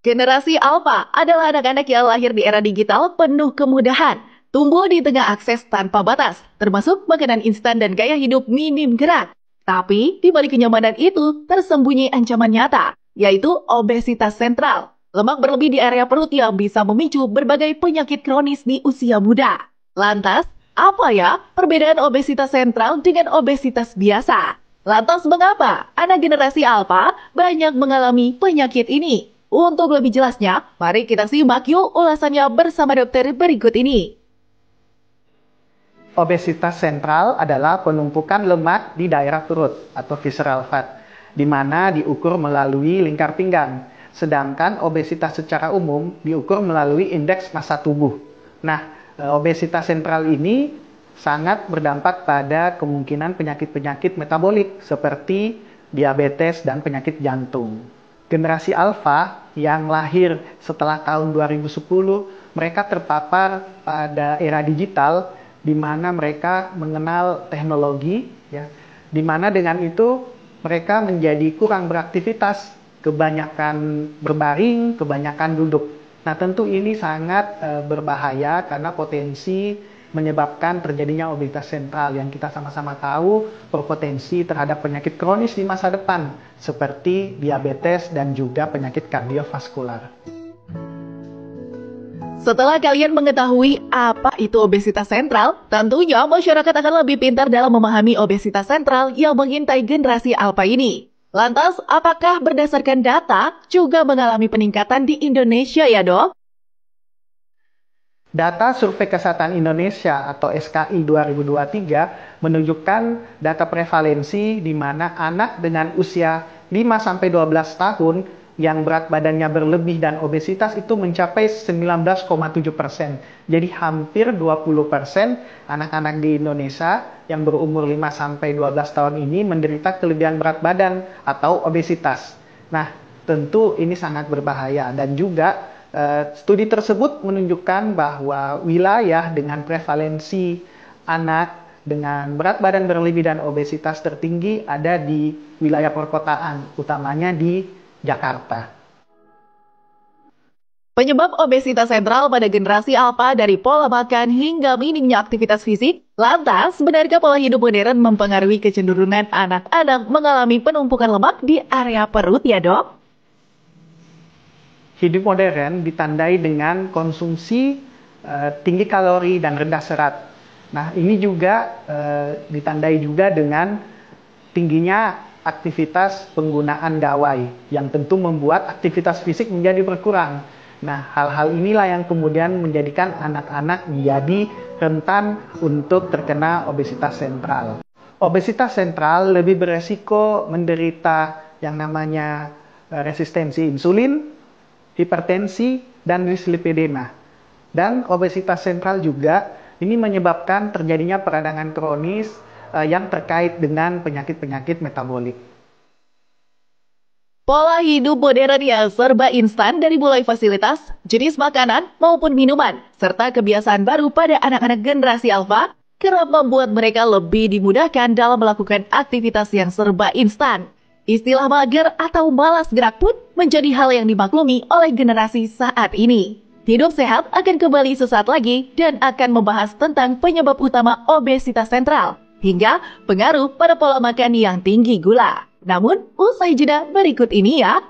Generasi Alpha adalah anak-anak yang lahir di era digital penuh kemudahan, tumbuh di tengah akses tanpa batas, termasuk makanan instan dan gaya hidup minim gerak. Tapi, di balik kenyamanan itu, tersembunyi ancaman nyata, yaitu obesitas sentral. Lemak berlebih di area perut yang bisa memicu berbagai penyakit kronis di usia muda. Lantas, apa ya perbedaan obesitas sentral dengan obesitas biasa? Lantas mengapa anak generasi Alpha banyak mengalami penyakit ini? Untuk lebih jelasnya, mari kita simak yuk ulasannya bersama dokter berikut ini. Obesitas sentral adalah penumpukan lemak di daerah perut atau visceral fat, di mana diukur melalui lingkar pinggang. Sedangkan obesitas secara umum diukur melalui indeks massa tubuh. Nah, obesitas sentral ini sangat berdampak pada kemungkinan penyakit-penyakit metabolik seperti diabetes dan penyakit jantung. Generasi Alpha yang lahir setelah tahun 2010, mereka terpapar pada era digital di mana mereka mengenal teknologi, ya, di mana dengan itu mereka menjadi kurang beraktivitas, kebanyakan berbaring, kebanyakan duduk. Nah, tentu ini sangat berbahaya karena potensi menyebabkan terjadinya obesitas sentral yang kita sama-sama tahu berpotensi terhadap penyakit kronis di masa depan seperti diabetes dan juga penyakit kardiovaskular. Setelah kalian mengetahui apa itu obesitas sentral, tentunya masyarakat akan lebih pintar dalam memahami obesitas sentral yang mengintai generasi Alpha ini. Lantas, apakah berdasarkan data juga mengalami peningkatan di Indonesia ya dok? Data Survei Kesehatan Indonesia atau SKI 2023 menunjukkan data prevalensi di mana anak dengan usia 5-12 tahun yang berat badannya berlebih dan obesitas itu mencapai 19,7%. Jadi hampir 20% anak-anak di Indonesia yang berumur 5-12 tahun ini menderita kelebihan berat badan atau obesitas. Nah, tentu ini sangat berbahaya dan juga studi tersebut menunjukkan bahwa wilayah dengan prevalensi anak dengan berat badan berlebih dan obesitas tertinggi ada di wilayah perkotaan, utamanya di Jakarta. Penyebab obesitas sentral pada generasi Alpha dari pola makan hingga minimnya aktivitas fisik. Lantas, benarkah pola hidup modern mempengaruhi kecenderungan anak-anak mengalami penumpukan lemak di area perut ya dok? Hidup modern ditandai dengan konsumsi tinggi kalori dan rendah serat. Nah, ini juga ditandai juga dengan tingginya aktivitas penggunaan gawai yang tentu membuat aktivitas fisik menjadi berkurang. Nah, hal-hal inilah yang kemudian menjadikan anak-anak menjadi rentan untuk terkena obesitas sentral. Obesitas sentral lebih beresiko menderita yang namanya resistensi insulin, hipertensi, dan dislipidema. Dan obesitas sentral juga ini menyebabkan terjadinya peradangan kronis yang terkait dengan penyakit-penyakit metabolik. Pola hidup modern yang serba instan dari mulai fasilitas, jenis makanan maupun minuman, serta kebiasaan baru pada anak-anak generasi Alpha kerap membuat mereka lebih dimudahkan dalam melakukan aktivitas yang serba instan. Istilah mager atau malas gerak pun menjadi hal yang dimaklumi oleh generasi saat ini. Hidup sehat akan kembali sesaat lagi dan akan membahas tentang penyebab utama obesitas sentral hingga pengaruh pada pola makan yang tinggi gula. Namun, usai jeda berikut ini ya.